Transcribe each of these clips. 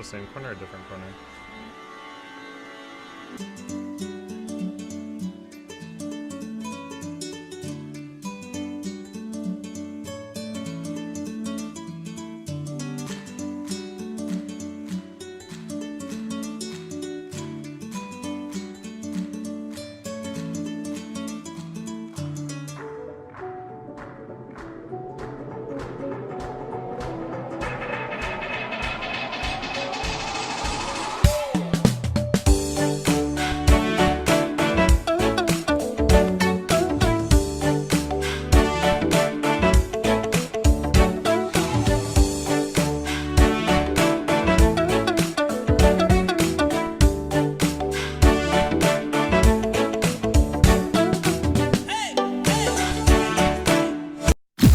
the same corner or a different corner?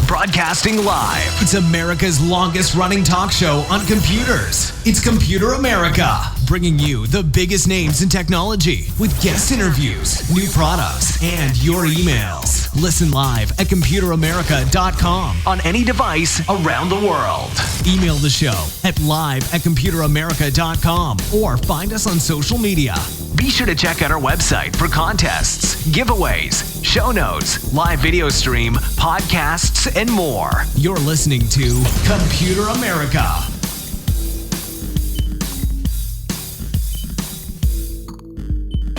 Broadcasting live. It's America's longest running talk show on computers. It's Computer America, bringing you the biggest names in technology with guest interviews, new products, and your emails. Listen live at computeramerica.com on any device around the world. Email the show at live@computeramerica.com or find us on social media. Be sure to check out our website for contests, giveaways, show notes, live video stream, podcasts, and more. You're listening to Computer America.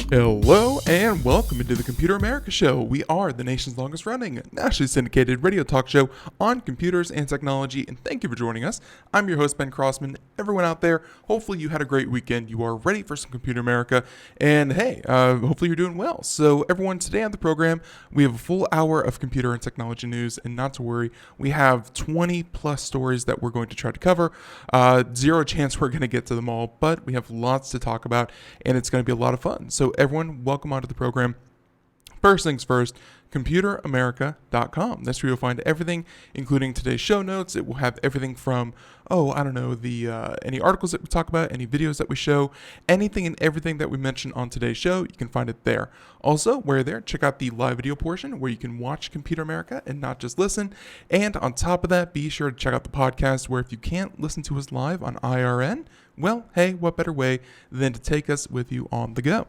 Hello and welcome into the Computer America Show. We are the nation's longest running, nationally syndicated radio talk show on computers and technology, and thank you for joining us. I'm your host, Ben Crossman. Everyone out there, hopefully you had a great weekend. You are ready for some Computer America, and hey, hopefully you're doing well. So everyone, today on the program, we have a full hour of computer and technology news, and not to worry, we have 20 plus stories that we're going to try to cover. Zero chance we're going to get to them all, but we have lots to talk about, and it's going to be a lot of fun. So everyone, welcome onto the program. First things first, computeramerica.com. That's where you'll find everything, including today's show notes. It will have everything from, any articles that we talk about, any videos that we show, anything and everything that we mention on today's show, you can find it there. Also, while you're there, check out the live video portion where you can watch Computer America and not just listen. And on top of that, be sure to check out the podcast where if you can't listen to us live on IRN, well, hey, what better way than to take us with you on the go?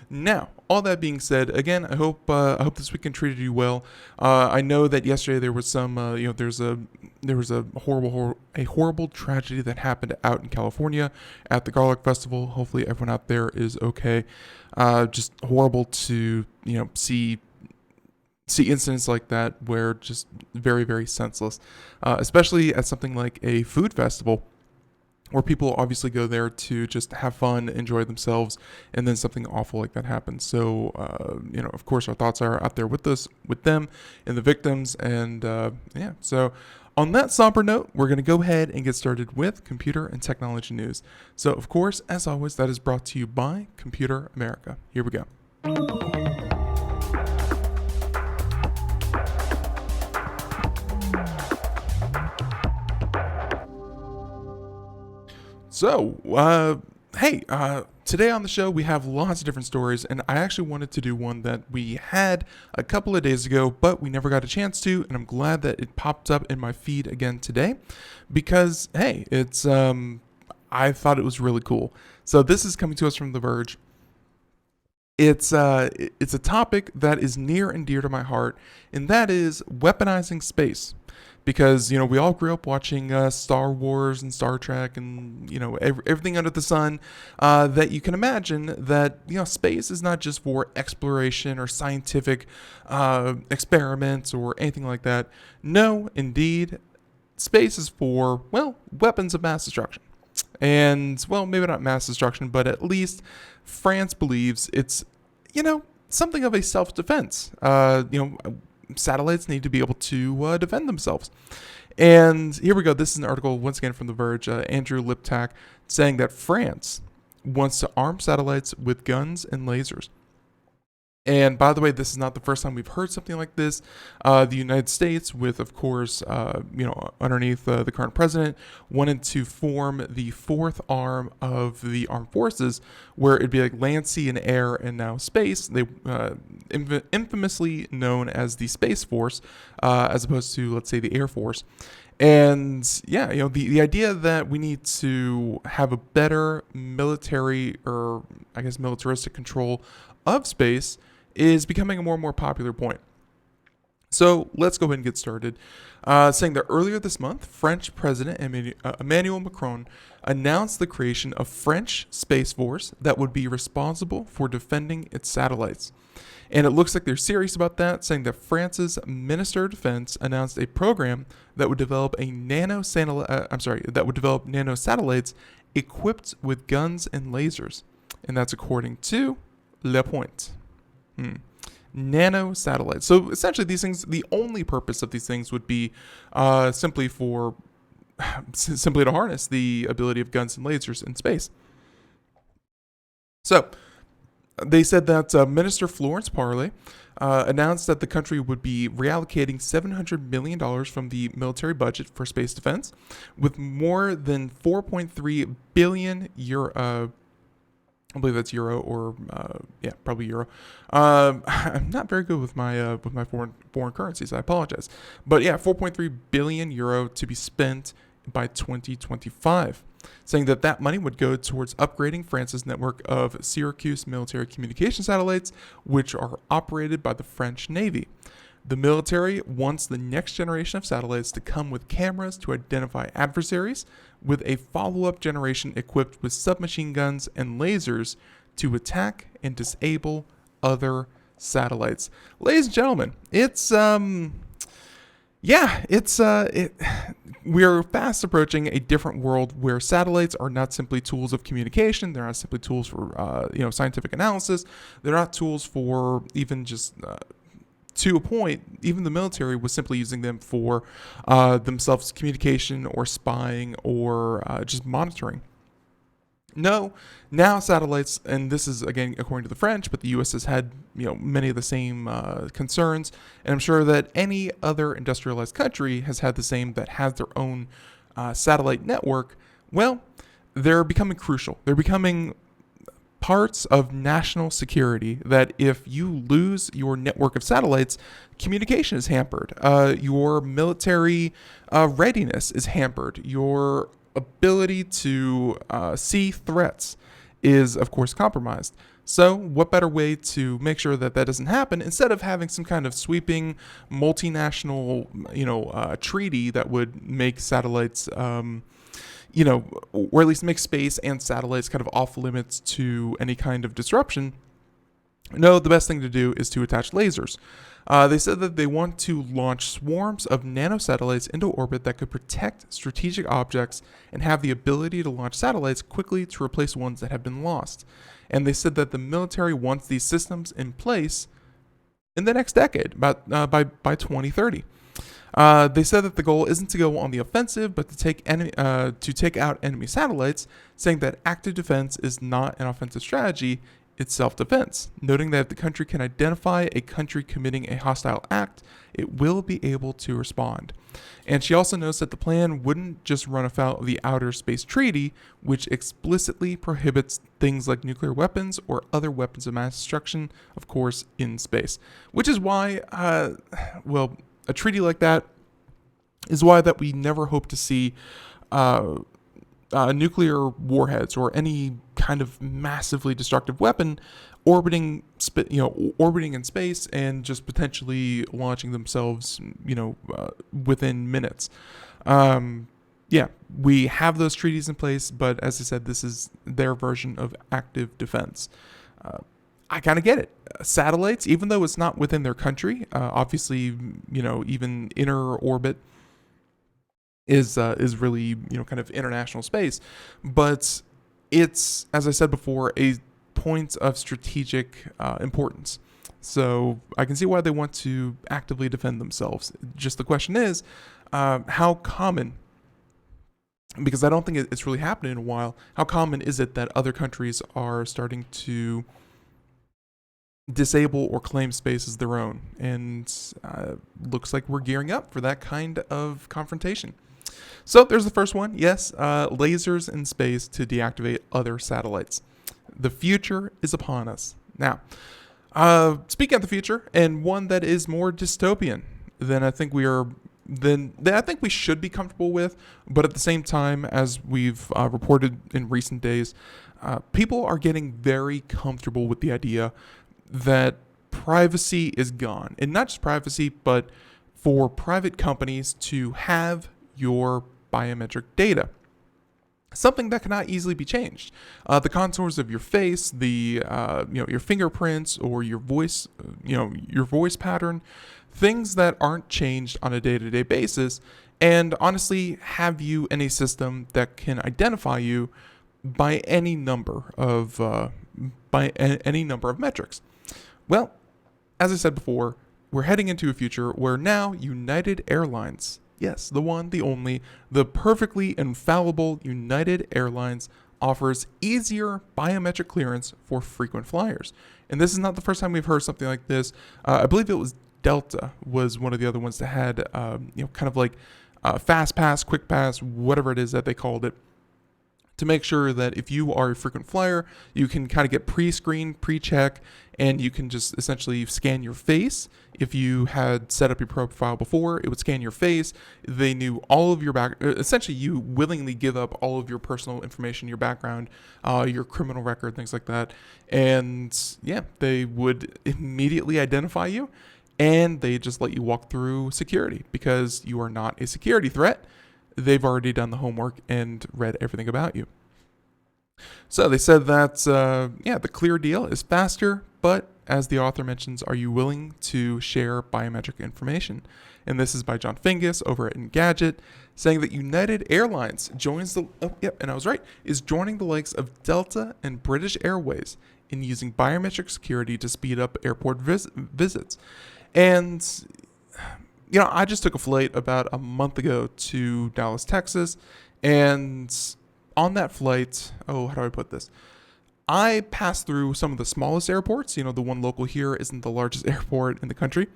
Now, all that being said, again, I hope this weekend treated you well. I know that yesterday there was some, there was a horrible tragedy that happened out in California at the Garlic Festival. Hopefully, everyone out there is okay. Just horrible to see incidents like that where just very, very senseless, especially at something like a food festival, where people obviously go there to just have fun, enjoy themselves, and then something awful like that happens. So, of course, our thoughts are out there with them, and the victims, and So, on that somber note, we're going to go ahead and get started with computer and technology news. So, of course, as always, that is brought to you by Computer America. Here we go. So, today on the show, we have lots of different stories, and I actually wanted to do one that we had a couple of days ago, but we never got a chance to, and I'm glad that it popped up in my feed again today, because, hey, it's, I thought it was really cool. So this is coming to us from The Verge. It's a topic that is near and dear to my heart, and that is weaponizing space. Because, we all grew up watching Star Wars and Star Trek and, everything under the sun that you can imagine that, space is not just for exploration or scientific experiments or anything like that. No, indeed, space is for, weapons of mass destruction. And, maybe not mass destruction, but at least France believes it's, something of a self-defense. Satellites need to be able to defend themselves. And here we go. This is an article, once again, from The Verge. Andrew Liptak saying that France wants to arm satellites with guns and lasers. And by the way, this is not the first time we've heard something like this. The United States, with, of course, underneath the current president, wanted to form the fourth arm of the armed forces, where it'd be like land, sea, and air, and now space. They infamously known as the Space Force, as opposed to, let's say, the Air Force. And yeah, the idea that we need to have a better military, or I guess militaristic control of space is becoming a more and more popular point. So let's go ahead and get started. Saying that earlier this month, French President Emmanuel Macron announced the creation of French Space Force that would be responsible for defending its satellites. And it looks like they're serious about that, saying that France's Minister of Defense announced a program that would develop nano satellites equipped with guns and lasers. And that's according to Le Point. Nano satellites. So essentially these things, the only purpose of these things would be simply to harness the ability of guns and lasers in space. So they said that Minister Florence Parly announced that the country would be reallocating $700 million from the military budget for space defense, with more than 4.3 billion euro. I believe that's euro, or probably euro. I'm not very good with my foreign currencies. I apologize, but yeah, 4.3 billion euro to be spent by 2025. Saying that money would go towards upgrading France's network of Syracuse military communication satellites, which are operated by the French Navy. The military wants the next generation of satellites to come with cameras to identify adversaries, with a follow-up generation equipped with submachine guns and lasers to attack and disable other satellites. Ladies and gentlemen, we are fast approaching a different world where satellites are not simply tools of communication. They're not simply tools for scientific analysis. They're not tools for even just to a point. Even the military was simply using them for themselves communication or spying or just monitoring. No, now satellites, and this is again according to the French, but the U.S. has had many of the same concerns, and I'm sure that any other industrialized country has had the same, that has their own satellite network. Well, they're becoming crucial. They're becoming parts of national security, that if you lose your network of satellites, communication is hampered. Your military readiness is hampered. Your ability to see threats is, of course, compromised. So what better way to make sure that doesn't happen, instead of having some kind of sweeping multinational, treaty that would make satellites, or at least make space and satellites kind of off limits to any kind of disruption. No, the best thing to do is to attach lasers. They said that they want to launch swarms of nanosatellites into orbit that could protect strategic objects and have the ability to launch satellites quickly to replace ones that have been lost. And they said that the military wants these systems in place in the next decade, by 2030. They said that the goal isn't to go on the offensive, but to take out enemy satellites, saying that active defense is not an offensive strategy. It's self-defense, noting that if the country can identify a country committing a hostile act, it will be able to respond. And she also notes that the plan wouldn't just run afoul of the Outer Space Treaty, which explicitly prohibits things like nuclear weapons or other weapons of mass destruction, of course, in space. Which is why, a treaty like that is why that we never hope to see nuclear warheads or any kind of massively destructive weapon orbiting in space and just potentially launching themselves, within minutes. We have those treaties in place, but as I said, this is their version of active defense. I kind of get it. Satellites, even though it's not within their country, obviously, even inner orbit is really kind of international space, but it's, as I said before, a point of strategic importance. So I can see why they want to actively defend themselves. Just the question is, how common? Because I don't think it's really happened in a while. How common is it that other countries are starting to disable or claim space as their own? And looks like we're gearing up for that kind of confrontation. So there's the first one. Yes, lasers in space to deactivate other satellites. The future is upon us. Now, speaking of the future, and one that is more dystopian than I think we are than I think we should be comfortable with. But at the same time, as we've reported in recent days, people are getting very comfortable with the idea that privacy is gone. And not just privacy, but for private companies to have your biometric data. Something that cannot easily be changed. The contours of your face, your fingerprints, or your voice, your voice pattern, things that aren't changed on a day-to-day basis, and honestly have you in a system that can identify you by any number of metrics. Well, as I said before, we're heading into a future where now United Airlines, yes, the one, the only, the perfectly infallible United Airlines offers easier biometric clearance for frequent flyers. And this is not the first time we've heard something like this. I believe it was Delta was one of the other ones that had, kind of like fast pass, quick pass, whatever it is that they called it, to make sure that if you are a frequent flyer, you can kind of get pre-screened, pre-check, and you can just essentially scan your face. If you had set up your profile before, it would scan your face. They knew all of your essentially you willingly give up all of your personal information, your background, your criminal record, things like that. And yeah, they would immediately identify you, and they just let you walk through security because you are not a security threat. They've already done the homework and read everything about you. So they said that, the clear deal is faster, but as the author mentions, are you willing to share biometric information? And this is by John Fingus over at Engadget, saying that United Airlines is joining the likes of Delta and British Airways in using biometric security to speed up airport visits. And I just took a flight about a month ago to Dallas, Texas, and on that flight, how do I put this? I passed through some of the smallest airports. The one local here isn't the largest airport in the country.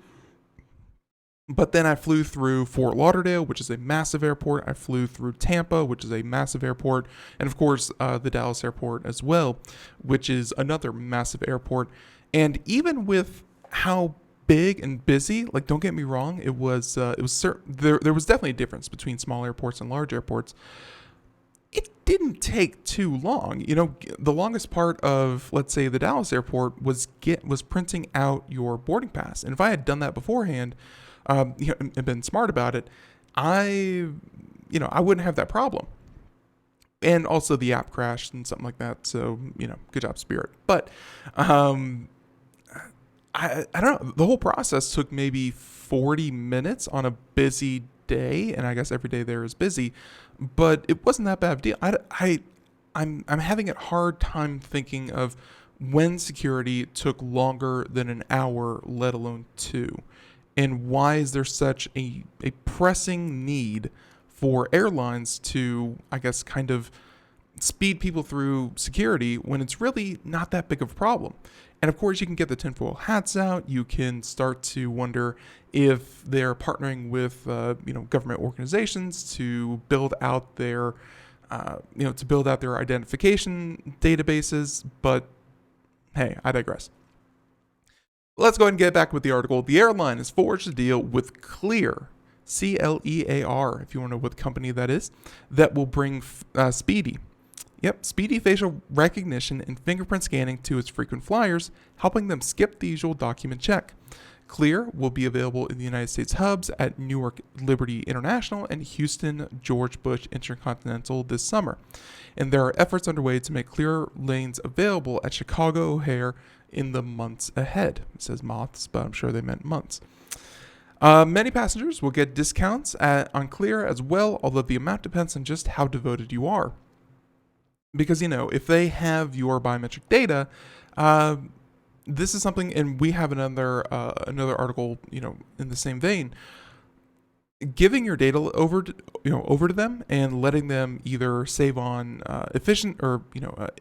But then I flew through Fort Lauderdale, which is a massive airport. I flew through Tampa, which is a massive airport. And of course, the Dallas airport as well, which is another massive airport. And even with how big and busy, like, don't get me wrong, there was definitely a difference between small airports and large airports. It didn't take too long. The longest part of, let's say, the Dallas airport was printing out your boarding pass. And if I had done that beforehand, and been smart about it, I wouldn't have that problem. And also the app crashed and something like that. So, good job, Spirit. But, I don't know. The whole process took maybe 40 minutes on a busy day, and I guess every day there is busy, but it wasn't that bad of a deal. I'm having a hard time thinking of when security took longer than an hour, let alone 2. And why is there such a pressing need for airlines to, I guess, kind of speed people through security when it's really not that big of a problem? And of course, you can get the tinfoil hats out. You can start to wonder if they're partnering with, government organizations to build out their, identification databases. But hey, I digress. Let's go ahead and get back with the article. The airline has forged a deal with Clear, CLEAR, if you want to know what company that is, that will bring Speedy facial recognition and fingerprint scanning to its frequent flyers, helping them skip the usual document check. Clear will be available in the United States hubs at Newark Liberty International and Houston George Bush Intercontinental this summer. And there are efforts underway to make Clear lanes available at Chicago O'Hare in the months ahead. It says months, but I'm sure they meant months. Many passengers will get discounts on Clear as well, although the amount depends on just how devoted you are. Because, if they have your biometric data, this is something, and we have another article, in the same vein, giving your data over to them and letting them either save on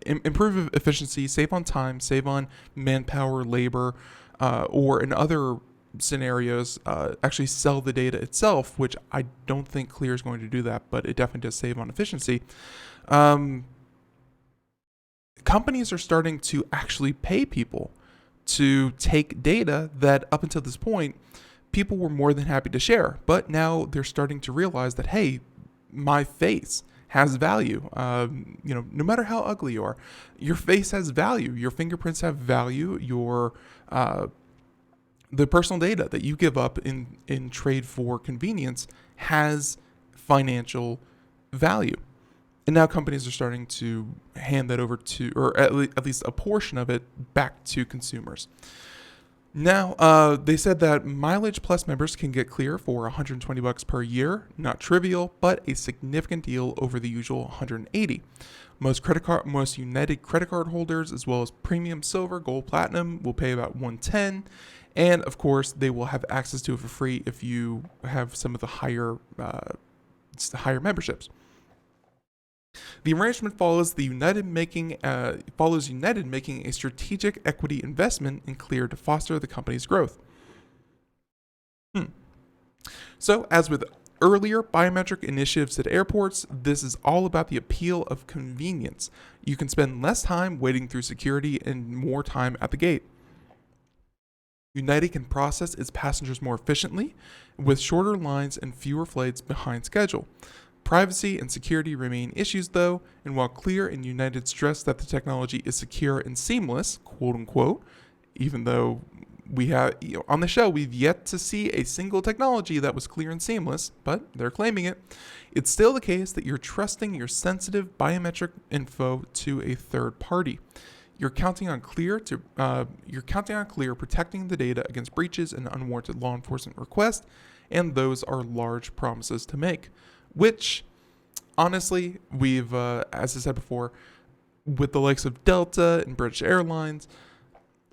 improve efficiency, save on time, save on manpower, labor, or in other scenarios, actually sell the data itself, which I don't think Clear is going to do that, but it definitely does save on efficiency. Companies are starting to actually pay people to take data that up until this point people were more than happy to share. But now they're starting to realize that, hey, my face has value. No matter how ugly you are, your face has value. Your fingerprints have value. Your the personal data that you give up in trade for convenience has financial value. And now companies are starting to hand that over to, or at least a portion of it, back to consumers. Now, they said that Mileage Plus members can get Clear for $120 per year. Not trivial, but a significant deal over the usual $180. Most United credit card holders, as well as Premium Silver, Gold, Platinum, will pay about $110. And of course, they will have access to it for free if you have some of the higher memberships. The arrangement follows United making a strategic equity investment in Clear to foster the company's growth. So, as with earlier biometric initiatives at airports, this is all about the appeal of convenience. You can spend less time waiting through security and more time at the gate. United can process its passengers more efficiently, with shorter lines and fewer flights behind schedule. Privacy and security remain issues though, and while Clear and United stress that the technology is secure and seamless, quote unquote, even though we have, on the show, we've yet to see a single technology that was clear and seamless, but they're claiming it. It's still the case that you're trusting your sensitive biometric info to a third party. You're counting on Clear protecting the data against breaches and unwarranted law enforcement requests, and those are large promises to make. Which, honestly, we've, as I said before, with the likes of Delta and British Airlines,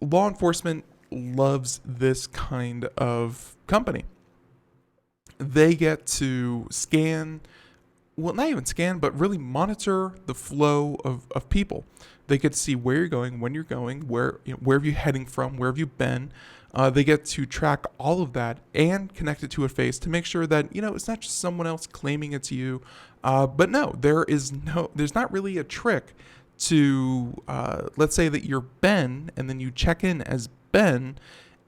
law enforcement loves this kind of company. They get to scan, well, not even scan, but really monitor the flow of people. They get to see where you're going, when you're going, where are you heading from, where have you been. They get to track all of that and connect it to a face to make sure that, it's not just someone else claiming it's you. But no, there's not really a trick to, let's say that you're Ben and then you check in as Ben.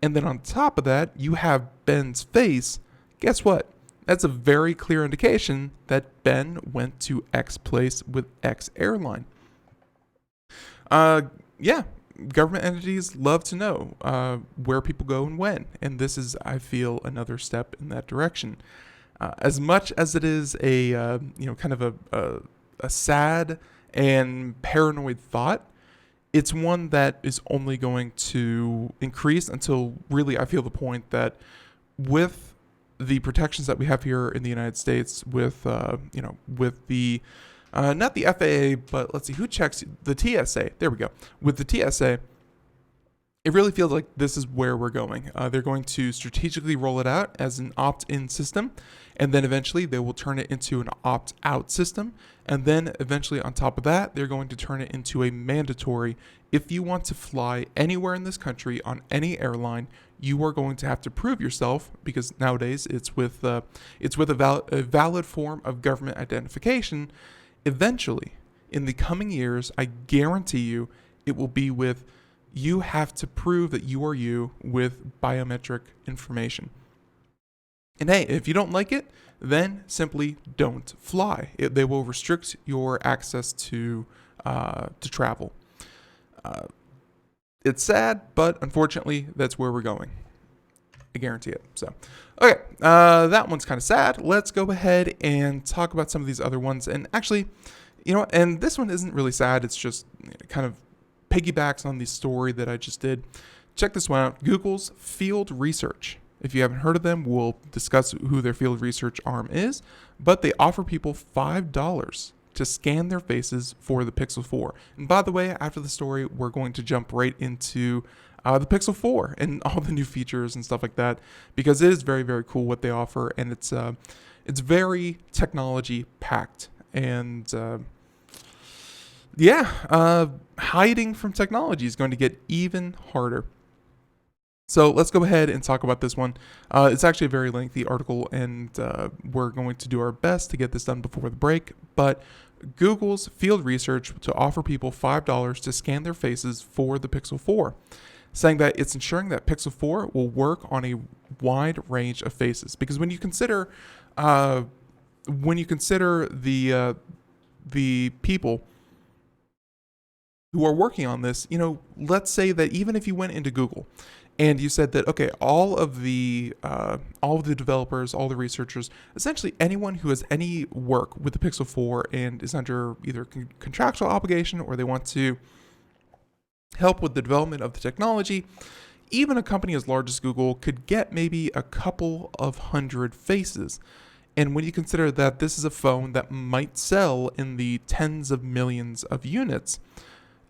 And then on top of that, you have Ben's face. Guess what? That's a very clear indication that Ben went to X place with X airline. Government entities love to know where people go and when, and this is, I feel, another step in that direction. As much as it is a kind of a sad and paranoid thought, it's one that is only going to increase until really I feel the point that with the protections that we have here in the United States, with the not the FAA, but let's see, who checks the TSA? There we go. With the TSA, it really feels like this is where we're going. They're going to strategically roll it out as an opt-in system, and then eventually they will turn it into an opt-out system. And then eventually on top of that, they're going to turn it into a mandatory. If you want to fly anywhere in this country on any airline, you are going to have to prove yourself, because nowadays it's with a valid form of government identification. Eventually, in the coming years, I guarantee you, it will be with you have to prove that you are you with biometric information. And hey, if you don't like it, then simply don't fly. They will restrict your access to travel. It's sad, but unfortunately, that's where we're going. I guarantee it. So, okay, that one's kind of sad. Let's go ahead and talk about some of these other ones. And actually, and this one isn't really sad. It's just kind of piggybacks on the story that I just did. Check this one out. Google's Field Research. If you haven't heard of them, we'll discuss who their field research arm is. But they offer people $5 to scan their faces for the Pixel 4. And by the way, after the story, we're going to jump right into the Pixel 4 and all the new features and stuff like that, because it is very, very cool what they offer, and it's very technology packed. And hiding from technology is going to get even harder. So let's go ahead and talk about this one. It's actually a very lengthy article, and we're going to do our best to get this done before the break. But Google's Field Research to offer people $5 to scan their faces for the Pixel 4. saying that it's ensuring that Pixel 4 will work on a wide range of faces. Because when you consider the people who are working on this, let's say that even if you went into Google and you said that, okay, all of the developers, all the researchers, essentially anyone who has any work with the Pixel 4 and is under either contractual obligation or they want to help with the development of the technology, even a company as large as Google could get maybe a couple of hundred faces. And when you consider that this is a phone that might sell in the tens of millions of units,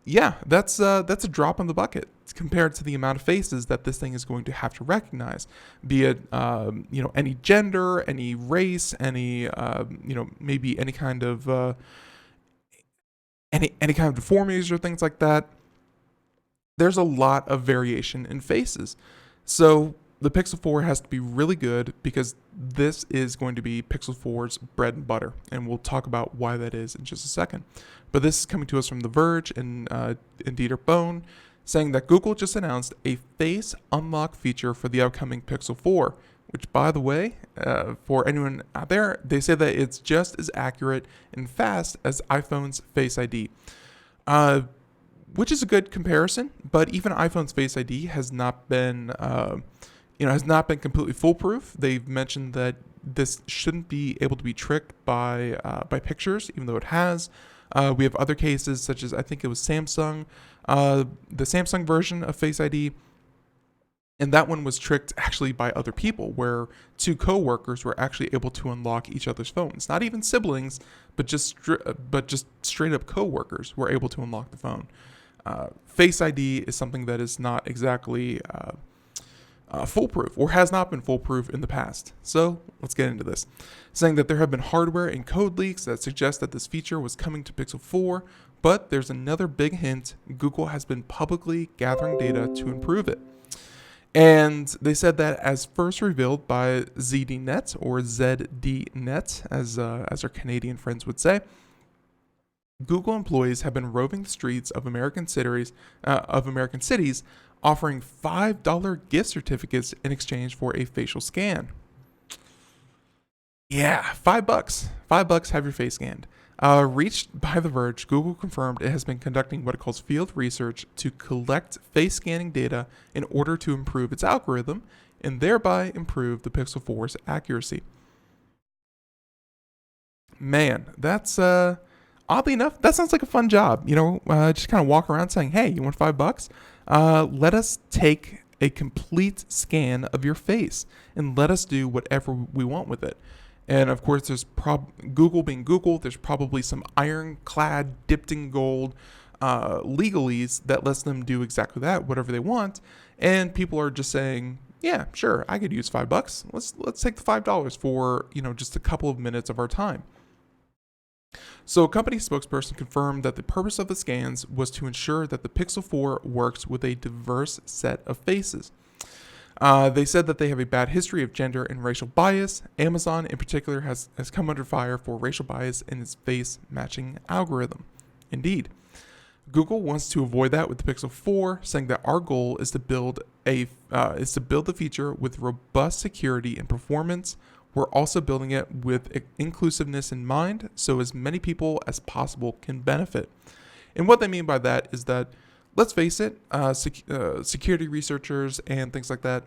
yeah, that's a drop in the bucket compared to the amount of faces that this thing is going to have to recognize, be it any gender, any race, any maybe any kind of any kind of deformities or things like that. There's a lot of variation in faces, so the Pixel 4 has to be really good because this is going to be Pixel 4's bread and butter, and we'll talk about why that is in just a second. But this is coming to us from The Verge and Dieter Bohn, saying that Google just announced a face unlock feature for the upcoming Pixel 4, which, by the way, for anyone out there, they say that it's just as accurate and fast as iPhone's Face ID. Which is a good comparison, but even iPhone's Face ID has not been completely foolproof. They've mentioned that this shouldn't be able to be tricked by pictures, even though it has. We have other cases, such as I think it was Samsung, the Samsung version of Face ID, and that one was tricked actually by other people, where two coworkers were actually able to unlock each other's phones. Not even siblings, but just straight up coworkers were able to unlock the phone. Face ID is something that is not exactly foolproof, or has not been foolproof in the past. So let's get into this. Saying that there have been hardware and code leaks that suggest that this feature was coming to Pixel 4, but there's another big hint. Google has been publicly gathering data to improve it. And they said that as first revealed by ZDNet, or ZDNet, as our Canadian friends would say, Google employees have been roving the streets of American cities, offering $5 gift certificates in exchange for a facial scan. Yeah, $5. $5, have your face scanned. Reached by The Verge, Google confirmed it has been conducting what it calls field research to collect face scanning data in order to improve its algorithm and thereby improve the Pixel 4's accuracy. Man, that's oddly enough, that sounds like a fun job. Just kind of walk around saying, "Hey, you want $5? Let us take a complete scan of your face and let us do whatever we want with it." And of course, there's Google being Google, there's probably some ironclad, dipped in gold legalese that lets them do exactly that, whatever they want. And people are just saying, "Yeah, sure, I could use $5. Let's take the $5 for just a couple of minutes of our time." So a company spokesperson confirmed that the purpose of the scans was to ensure that the Pixel 4 works with a diverse set of faces. They said that they have a bad history of gender and racial bias. Amazon in particular has come under fire for racial bias in its face matching algorithm. Indeed. Google wants to avoid that with the Pixel 4, saying that our goal is to build the feature with robust security and performance. We're also building it with inclusiveness in mind, so as many people as possible can benefit. And what they mean by that is that, let's face it, security researchers and things like that,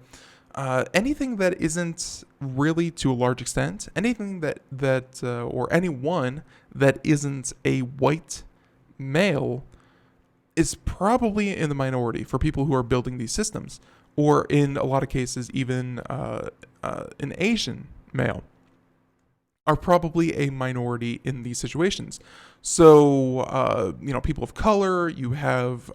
anything that isn't really, to a large extent, anything that or anyone that isn't a white male is probably in the minority for people who are building these systems, or in a lot of cases, even an Asian male are probably a minority in these situations. So, people of color, you have,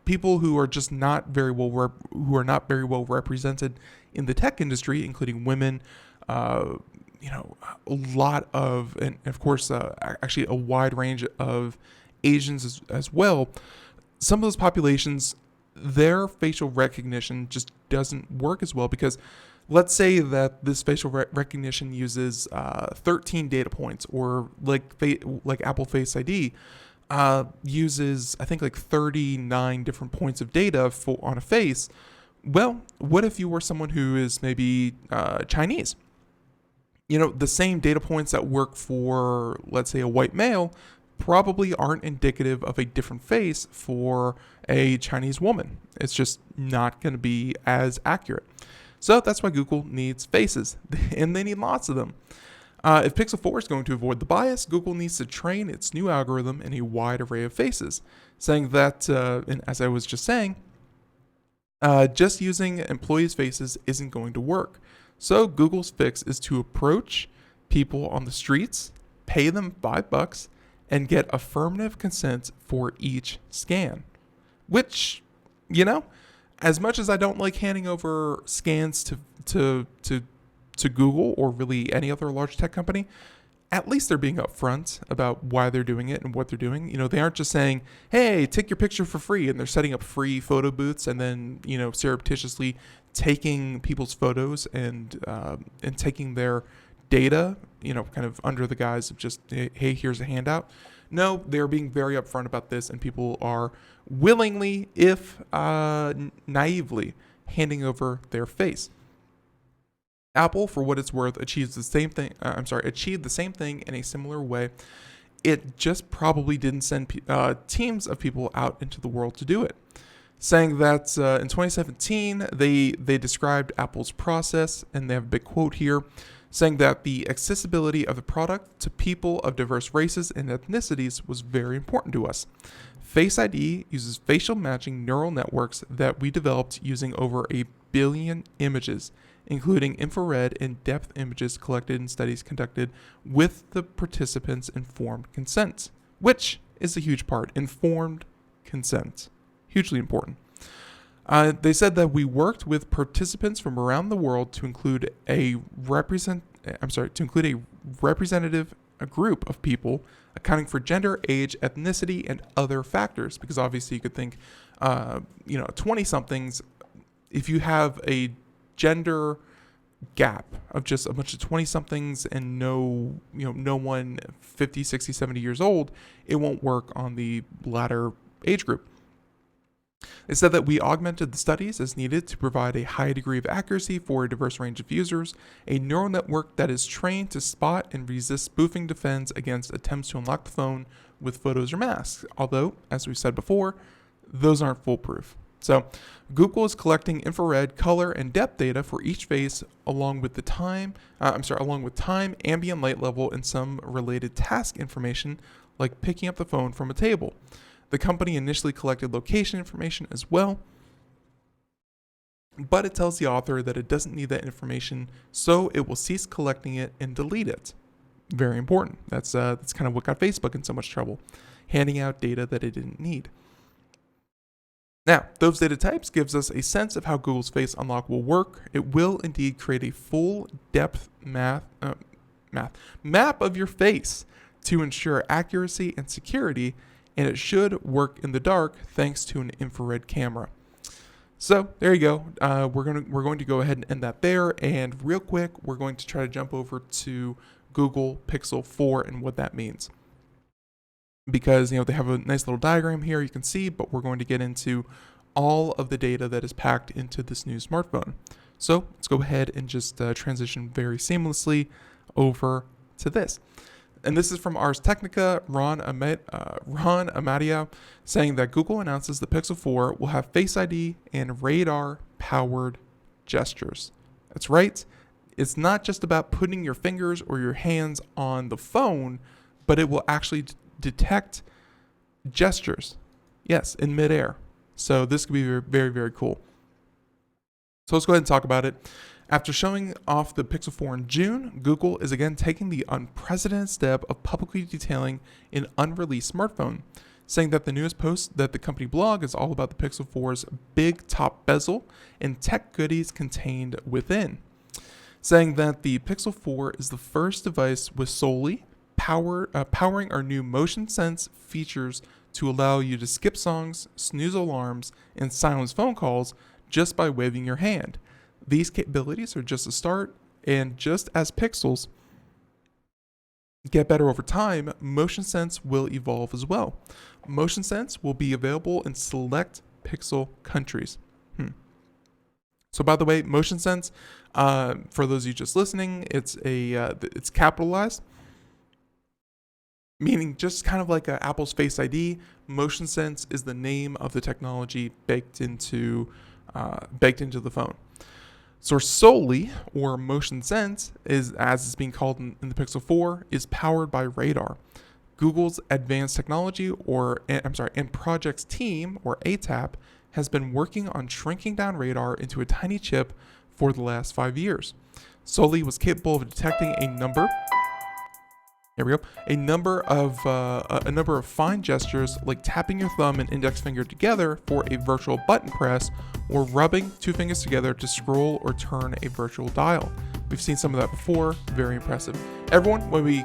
people who are just not very well, represented in the tech industry, including women, a lot of, and of course, actually a wide range of Asians as well. Some of those populations, their facial recognition just doesn't work as well, because let's say that this facial recognition uses 13 data points, or like Apple Face ID. uses, I think, like 39 different points of data on a face. Well, what if you were someone who is maybe Chinese? The same data points that work for, let's say, a white male probably aren't indicative of a different face for a Chinese woman. It's just not going to be as accurate. So that's why Google needs faces, and they need lots of them. If Pixel 4 is going to avoid the bias, Google needs to train its new algorithm in a wide array of faces, saying that, and as I was just saying, just using employees' faces isn't going to work. So Google's fix is to approach people on the streets, pay them $5, and get affirmative consent for each scan. Which, as much as I don't like handing over scans to Google or really any other large tech company, at least they're being upfront about why they're doing it and what they're doing. They aren't just saying, hey, take your picture for free, and they're setting up free photo booths and then, surreptitiously taking people's photos and taking their data, kind of under the guise of just, hey, here's a handout. No, they're being very upfront about this, and people are willingly, if naively, handing over their face. Apple, for what it's worth, achieved the same thing in a similar way. It just probably didn't send teams of people out into the world to do it. Saying that in 2017, they described Apple's process, and they have a big quote here, saying that the accessibility of the product to people of diverse races and ethnicities was very important to us. FaceID uses facial matching neural networks that we developed using over 1 billion images, including infrared and depth images collected in studies conducted with the participants' informed consent, which is a huge part. Informed consent. Hugely important. They said that we worked with participants from around the world to include a representative group of people accounting for gender, age, ethnicity, and other factors. Because obviously you could think, 20-somethings, if you have a gender gap of just a bunch of 20-somethings and no one 50, 60, 70 years old, it won't work on the latter age group. They said that we augmented the studies as needed to provide a high degree of accuracy for a diverse range of users. A neural network that is trained to spot and resist spoofing defends against attempts to unlock the phone with photos or masks. Although, as we said before, those aren't foolproof. So, Google is collecting infrared, color, and depth data for each face, along with time, ambient light level, and some related task information, like picking up the phone from a table. The company initially collected location information as well, but it tells the author that it doesn't need that information, so it will cease collecting it and delete it. Very important. That's kind of what got Facebook in so much trouble, handing out data that it didn't need. Now, those data types gives us a sense of how Google's Face Unlock will work. It will indeed create a full depth map of your face to ensure accuracy and security, and it should work in the dark thanks to an infrared camera. So there you go. We're going to go ahead and end that there. And real quick, we're going to try to jump over to Google Pixel 4 and what that means. Because they have a nice little diagram here you can see, but we're going to get into all of the data that is packed into this new smartphone. So let's go ahead and just transition very seamlessly over to this. And this is from Ars Technica, Ron Amadia, saying that Google announces the Pixel 4 will have Face ID and radar-powered gestures. That's right. It's not just about putting your fingers or your hands on the phone, but it will actually detect gestures. Yes, in midair. So this could be very, very, very cool. So let's go ahead and talk about it. After showing off the Pixel 4 in June, Google is again taking the unprecedented step of publicly detailing an unreleased smartphone, saying that the newest post that the company blog is all about the Pixel 4's big top bezel and tech goodies contained within. Saying that the Pixel 4 is the first device with solely powering our new motion sense features to allow you to skip songs, snooze alarms, and silence phone calls just by waving your hand. These capabilities are just a start, and just as Pixels, get better over time, Motion Sense will evolve as well. Motion Sense will be available in select Pixel countries. So by the way, Motion Sense, for those of you just listening, it's capitalized, meaning just kind of like Apple's Face ID. Motion Sense is the name of the technology baked into the phone. So Solely, or Motion Sense, is, as it's being called in the Pixel 4, is powered by radar. Google's advanced technology, and project's team, or ATAP, has been working on shrinking down radar into a tiny chip for the last 5 years. Solely was capable of detecting a number of fine gestures, like tapping your thumb and index finger together for a virtual button press, or rubbing two fingers together to scroll or turn a virtual dial. We've seen some of that before. Very impressive. Everyone, when we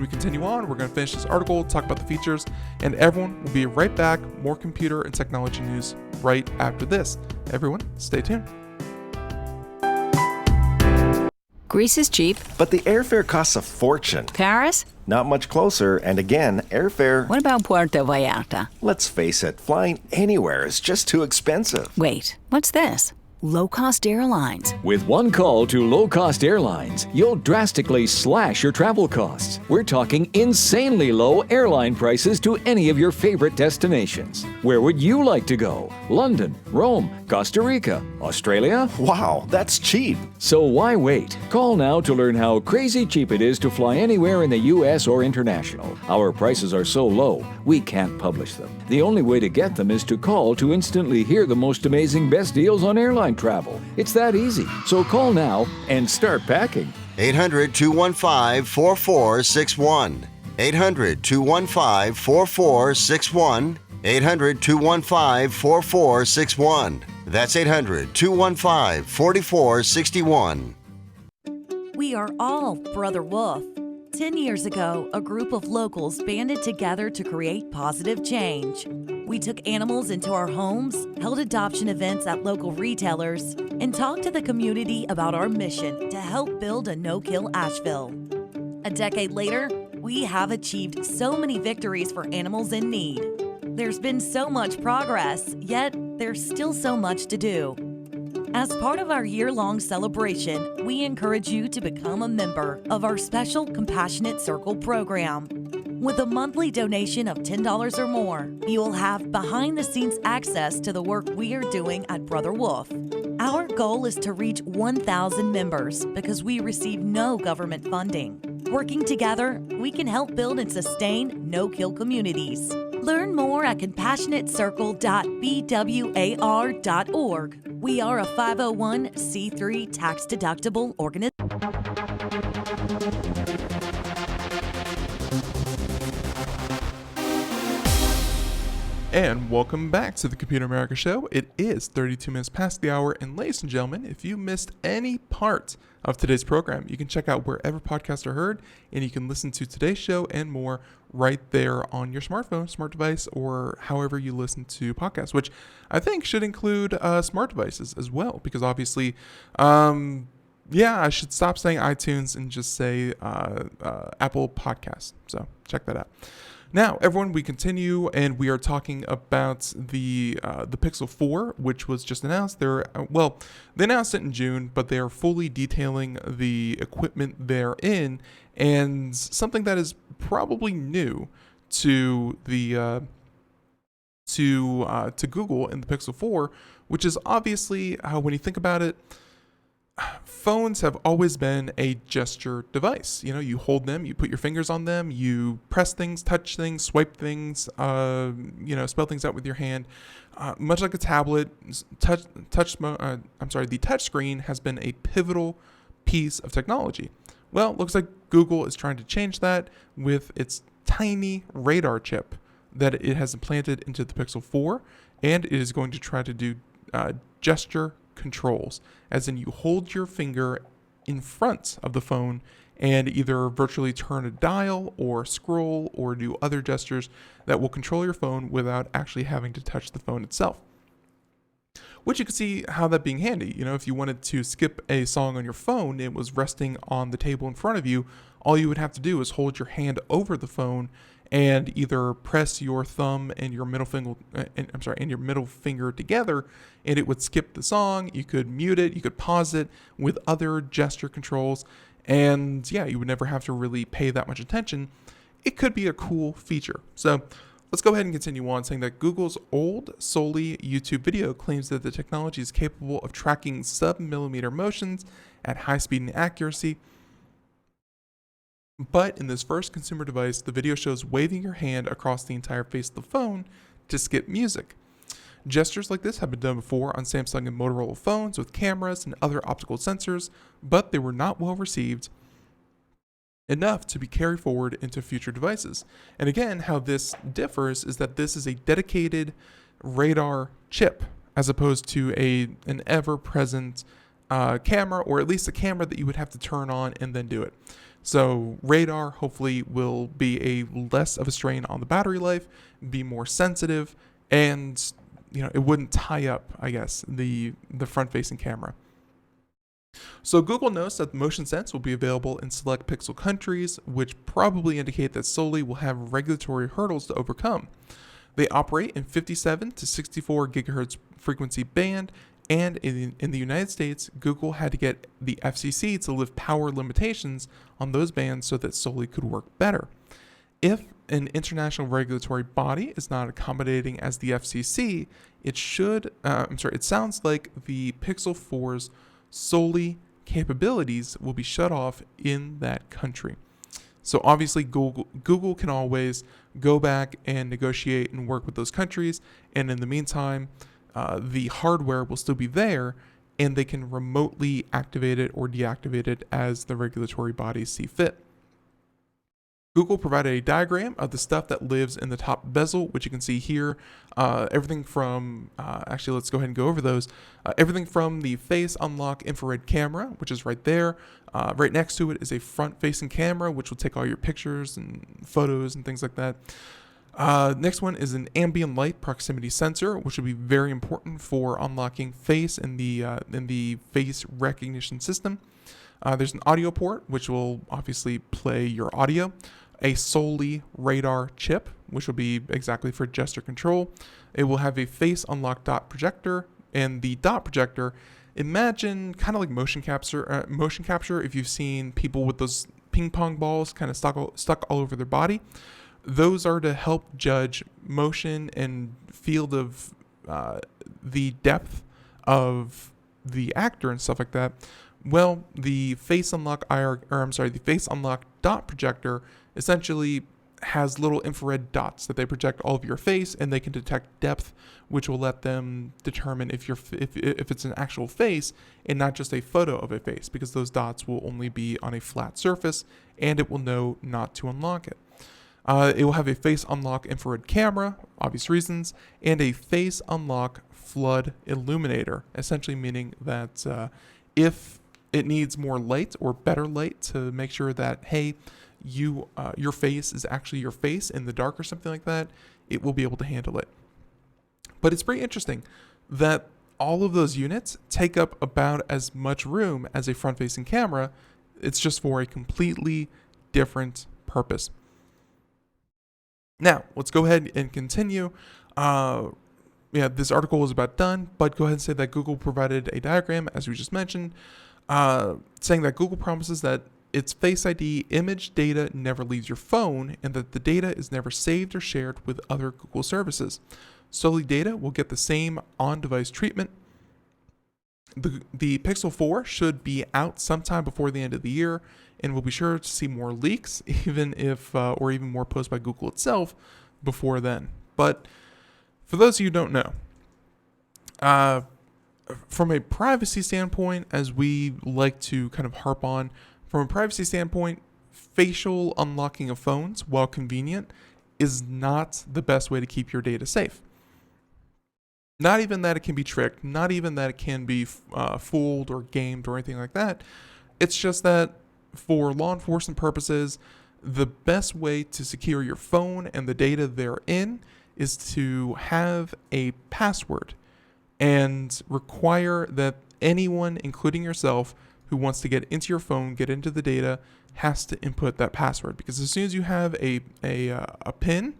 continue on, we're going to finish this article, talk about the features, and everyone will be right back. More computer and technology news right after this. Everyone, stay tuned. Greece is cheap. But the airfare costs a fortune. Paris? Not much closer, and again, airfare... What about Puerto Vallarta? Let's face it, flying anywhere is just too expensive. Wait, what's this? Low-cost airlines. With one call to low-cost airlines, you'll drastically slash your travel costs. We're talking insanely low airline prices to any of your favorite destinations. Where would you like to go? London, Rome, Costa Rica, Australia? Wow, that's cheap. So why wait? Call now to learn how crazy cheap it is to fly anywhere in the U.S. or international. Our prices are so low, we can't publish them. The only way to get them is to call to instantly hear the most amazing best deals on airline travel. It's that easy. So call now and start packing. 800-215-4461. 800-215-4461. 800-215-4461. That's 800-215-4461. We are all Brother Wolf. 10 years ago, a group of locals banded together to create positive change. We took animals into our homes, held adoption events at local retailers, and talked to the community about our mission to help build a no-kill Asheville. A decade later, we have achieved so many victories for animals in need. There's been so much progress, yet there's still so much to do. As part of our year-long celebration, we encourage you to become a member of our special Compassionate Circle program. With a monthly donation of $10 or more, you will have behind-the-scenes access to the work we are doing at Brother Wolf. Our goal is to reach 1,000 members because we receive no government funding. Working together, we can help build and sustain no-kill communities. Learn more at compassionatecircle.bwar.org. We are a 501c3 tax-deductible organization. And welcome back to the Computer America Show. It is 32 minutes past the hour, and ladies and gentlemen, if you missed any part of today's program, you can check out wherever podcasts are heard, and you can listen to today's show and more right there on your smartphone, smart device, or however you listen to podcasts, which I think should include smart devices as well, because obviously, I should stop saying iTunes and just say Apple Podcasts. So check that out. Now, everyone, we continue, and we are talking about the Pixel 4, which was just announced. They announced it in June, but they are fully detailing the equipment therein, and something that is probably new to the to Google in the Pixel 4, which is obviously when you think about it. Phones have always been a gesture device. You know, you hold them, you put your fingers on them, you press things, touch things, swipe things, spell things out with your hand. Much like a tablet, the touch screen has been a pivotal piece of technology. Well, it looks like Google is trying to change that with its tiny radar chip that it has implanted into the Pixel 4, and it is going to try to do gesture controls, as in you hold your finger in front of the phone and either virtually turn a dial or scroll or do other gestures that will control your phone without actually having to touch the phone itself. which you could see how that being handy. You know, if you wanted to skip a song on your phone, it was resting on the table in front of you, all you would have to do is hold your hand over the phone and either press your thumb and your middle finger together, and it would skip the song. You could mute it, you could pause it with other gesture controls, and yeah, you would never have to really pay that much attention. It could be a cool feature. So let's go ahead and continue on, saying that Google's old solely YouTube video claims that the technology is capable of tracking sub-millimeter motions at high speed and accuracy. But in this first consumer device, the video shows waving your hand across the entire face of the phone to skip music. Gestures like this have been done before on Samsung and Motorola phones with cameras and other optical sensors, but they were not well received enough to be carried forward into future devices. And again, how this differs is that this is a dedicated radar chip as opposed to an ever-present camera, or at least a camera that you would have to turn on and then do it. So radar hopefully will be a less of a strain on the battery life, be more sensitive, and it wouldn't tie up, I guess, the front-facing camera. So Google notes that motion sense will be available in select pixel countries, which probably indicate that Soli will have regulatory hurdles to overcome. They operate in 57 to 64 gigahertz frequency band, and in the United States, Google had to get the FCC to lift power limitations on those bands so that Soli could work better. If an international regulatory body is not accommodating as the FCC, it sounds like the Pixel 4's Soli capabilities will be shut off in that country. So obviously Google can always go back and negotiate and work with those countries, and in the meantime, the hardware will still be there, and they can remotely activate it or deactivate it as the regulatory bodies see fit. Google provided a diagram of the stuff that lives in the top bezel, which you can see here. Everything from, actually, let's go ahead and go over those. Everything from the face unlock infrared camera, which is right there. Right next to it is a front-facing camera, which will take all your pictures and photos and things like that. Next one is an ambient light proximity sensor, which will be very important for unlocking face in the face recognition system. There's an audio port, which will obviously play your audio. A Soli radar chip, which will be exactly for gesture control. It will have a face unlock dot projector, and the dot projector, imagine kind of like motion capture. If you've seen people with those ping pong balls kind of stuck all over their body, those are to help judge motion and field of the depth of the actor and stuff like that. Well, the face unlock dot projector essentially has little infrared dots that they project all of your face, and they can detect depth, which will let them determine if it's an actual face and not just a photo of a face, because those dots will only be on a flat surface, and it will know not to unlock it. It will have a face unlock infrared camera, obvious reasons, and a face unlock flood illuminator, essentially meaning that if it needs more light or better light to make sure that, hey, your face is actually your face in the dark or something like that, it will be able to handle it. But it's pretty interesting that all of those units take up about as much room as a front-facing camera. It's just for a completely different purpose. Now, let's go ahead and continue. This article is about done, but go ahead and say that Google provided a diagram, as we just mentioned, saying that Google promises that its Face ID image data never leaves your phone, and that the data is never saved or shared with other Google services. Soli data will get the same on-device treatment. The Pixel 4 should be out sometime before the end of the year, and we'll be sure to see more leaks, even more posts by Google itself before then. But for those of you who don't know, from a privacy standpoint, as we like to kind of harp on, from a privacy standpoint, facial unlocking of phones, while convenient, is not the best way to keep your data safe. Not even that it can be tricked, not even that it can be fooled or gamed or anything like that. It's just that for law enforcement purposes, the best way to secure your phone and the data therein is to have a password. and require that anyone, including yourself, who wants to get into your phone, get into the data, has to input that password. Because as soon as you have a PIN,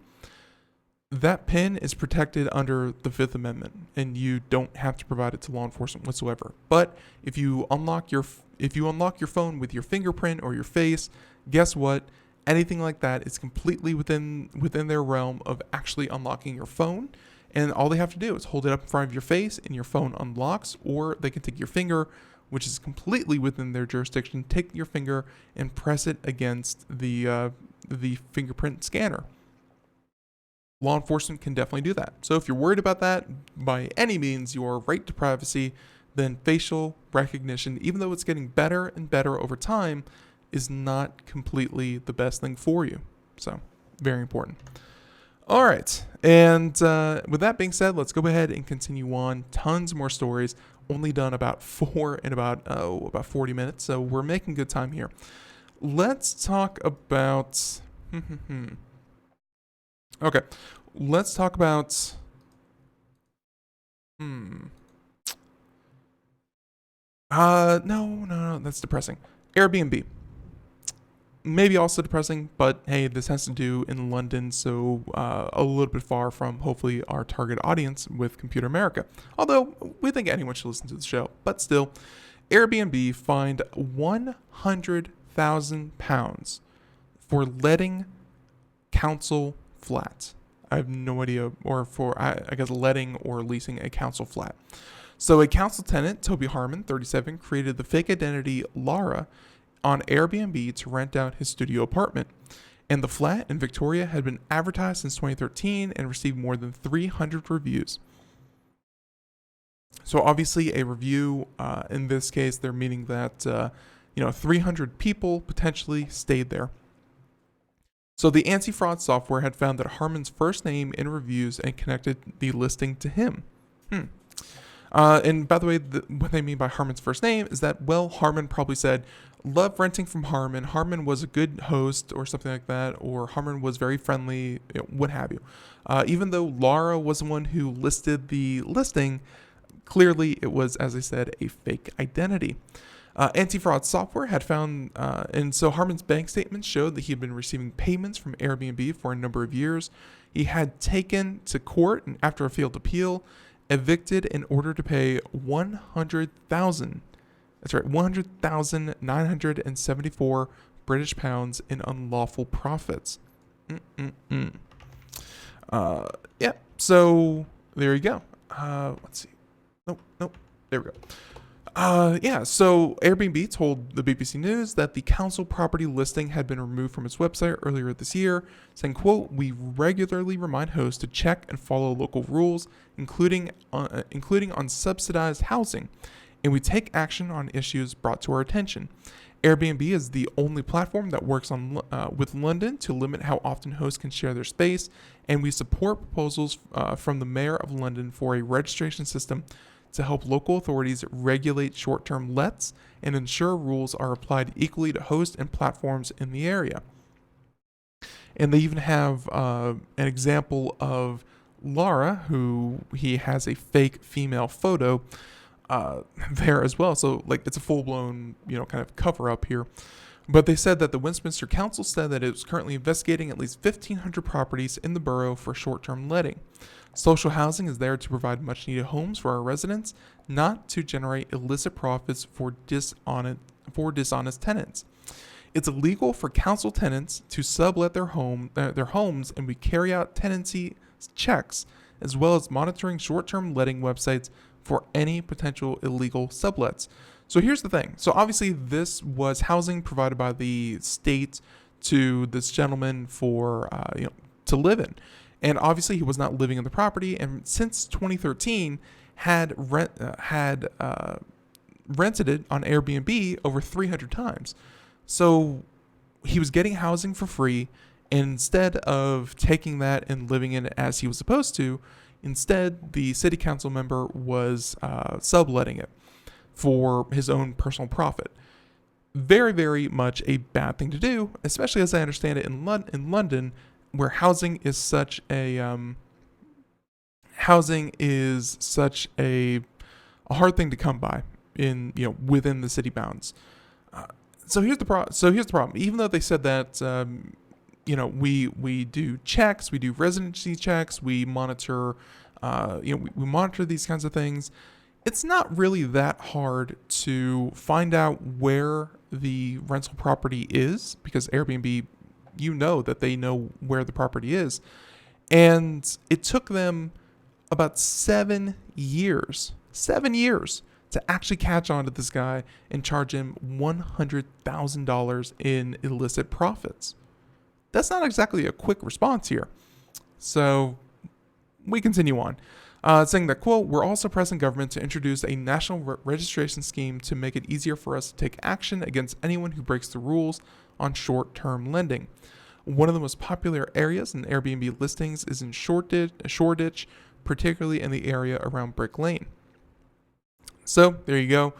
that PIN is protected under the Fifth Amendment, and you don't have to provide it to law enforcement whatsoever. But if you unlock your phone with your fingerprint or your face, guess what? Anything like that is completely within their realm of actually unlocking your phone. And all they have to do is hold it up in front of your face, and your phone unlocks. Or they can take your finger, which is completely within their jurisdiction. Take your finger and press it against the fingerprint scanner. Law enforcement can definitely do that. So if you're worried about that, by any means, your right to privacy, then facial recognition, even though it's getting better and better over time, is not completely the best thing for you. So very important. All right. And with that being said, let's go ahead and continue on. Tons more stories. Only done about 4 in about 40 minutes. So we're making good time here. Let's talk about... Okay, let's talk about, no, that's depressing. Airbnb. Maybe also depressing, but hey, this has to do in London, so a little bit far from, hopefully, our target audience with Computer America. Although, we think anyone should listen to the show, but still, Airbnb fined £100,000 for letting council flat. I have no idea, or for, I guess, letting or leasing a council flat. So a council tenant, Toby Harmon, 37, created the fake identity Lara on Airbnb to rent out his studio apartment. And the flat in Victoria had been advertised since 2013 and received more than 300 reviews. So obviously a review, in this case, they're meaning that, 300 people potentially stayed there. So the anti-fraud software had found that Harmon's first name in reviews and connected the listing to him. And by the way, what they mean by Harmon's first name is that, well, Harmon probably said, love renting from Harmon. Harmon was a good host or something like that, or Harmon was very friendly, what have you. Even though Lara was the one who listed the listing, clearly it was, as I said, a fake identity. Anti-fraud software had found, and so Harmon's bank statements showed that he had been receiving payments from Airbnb for a number of years. He had taken to court, and after a failed appeal, evicted in order to pay 100,974 British pounds in unlawful profits. Yeah, so there you go. Let's see. Nope. There we go. So Airbnb told the BBC News that the council property listing had been removed from its website earlier this year, saying, quote, "We regularly remind hosts to check and follow local rules, including on subsidized housing, and we take action on issues brought to our attention. Airbnb is the only platform that works with London to limit how often hosts can share their space, and we support proposals from the Mayor of London for a registration system to help local authorities regulate short-term lets and ensure rules are applied equally to hosts and platforms in the area." And they even have an example of Lara, who he has a fake female photo there as well. So like it's a full-blown, kind of cover-up here. But they said that the Westminster Council said that it was currently investigating at least 1,500 properties in the borough for short-term letting. Social housing is there to provide much-needed homes for our residents, not to generate illicit profits for dishonest tenants. It's illegal for council tenants to sublet their homes, and we carry out tenancy checks as well as monitoring short-term letting websites for any potential illegal sublets. So here's the thing. So obviously this was housing provided by the state to this gentleman for to live in. And obviously he was not living in the property, and since 2013 had rented it on Airbnb over 300 times. So he was getting housing for free, and instead of taking that and living in it as he was supposed to, instead the city council member was subletting it for his own personal profit. Very, very much a bad thing to do, especially as I understand it in London, where housing is such a housing is such a hard thing to come by in within the city bounds. So here's the problem. Even though they said that we do checks, we do residency checks, we monitor we monitor these kinds of things. It's not really that hard to find out where the rental property is, because Airbnb, that they know where the property is. And it took them about 7 years to actually catch on to this guy and charge him $100,000 in illicit profits. That's not exactly a quick response here. So we continue on, saying that, quote, "We're also pressing government to introduce a national registration scheme to make it easier for us to take action against anyone who breaks the rules on short-term lending. One of the most popular areas in Airbnb listings is in Shoreditch, particularly in the area around Brick Lane." So there you go.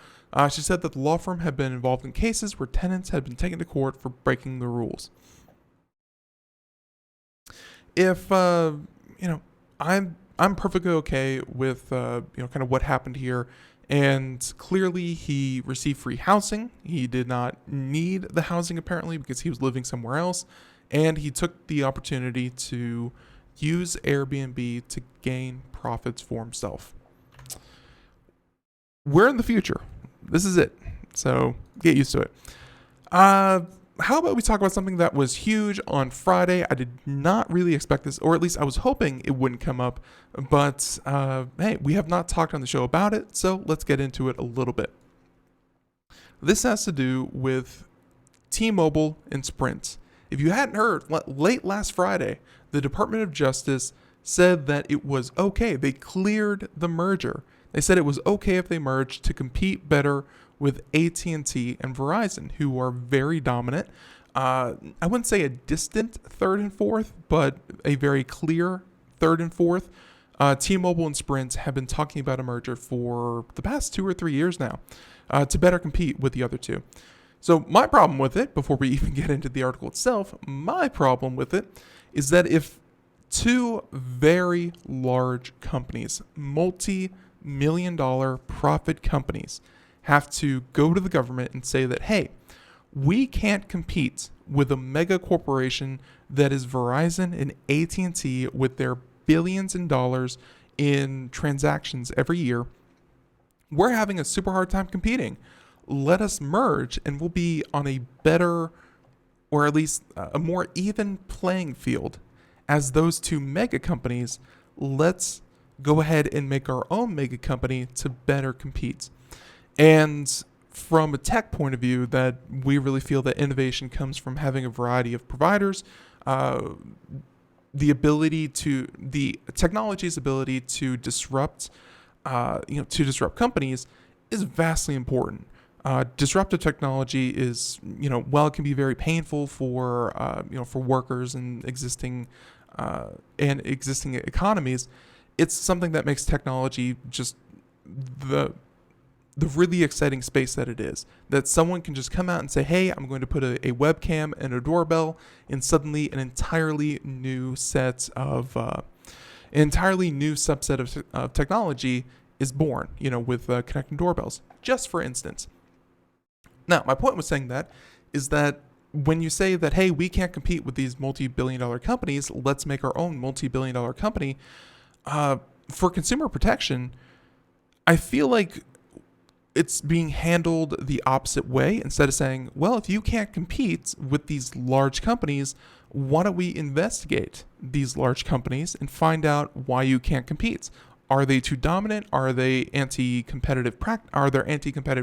She said that the law firm had been involved in cases where tenants had been taken to court for breaking the rules. If I'm perfectly okay with kind of what happened here, and clearly he received free housing. He did not need the housing apparently because he was living somewhere else, and he took the opportunity to use Airbnb to gain profits for himself. We're in the future. This is it. So get used to it. How about we talk about something that was huge on Friday? I did not really expect this, or at least I was hoping it wouldn't come up. But hey, we have not talked on the show about it, so let's get into it a little bit. This has to do with T-Mobile and Sprint. If you hadn't heard, late last Friday, the Department of Justice said that it was okay. They cleared the merger. They said it was okay if they merged to compete better with AT&T and Verizon, who are very dominant. I wouldn't say a distant third and fourth, but a very clear third and fourth. T-Mobile and Sprint have been talking about a merger for the past 2 or 3 years now, to better compete with the other two. So my problem with it, before we even get into the article itself, my problem with it is that if two very large companies, multi-million-dollar profit companies, have to go to the government and say that, hey, we can't compete with a mega corporation that is Verizon and AT&T with their billions in dollars in transactions every year. We're having a super hard time competing. Let us merge and we'll be on a better, or at least a more even playing field as those two mega companies. Let's go ahead and make our own mega company to better compete. And from a tech point of view, that we really feel that innovation comes from having a variety of providers. The technology's ability to disrupt, companies is vastly important. Disruptive technology is, while it can be very painful for workers and existing economies, it's something that makes technology just the really exciting space that it is. That someone can just come out and say, hey, I'm going to put a webcam and a doorbell, and suddenly an entirely new subset of technology is born, with connecting doorbells, just for instance. Now, my point was saying that is that when you say that, hey, we can't compete with these multi-billion-dollar companies, let's make our own multi-billion-dollar company, for consumer protection, I feel like it's being handled the opposite way. Instead of saying, well, if you can't compete with these large companies, why don't we investigate these large companies and find out why you can't compete? Are they too dominant? Are there anti-competitive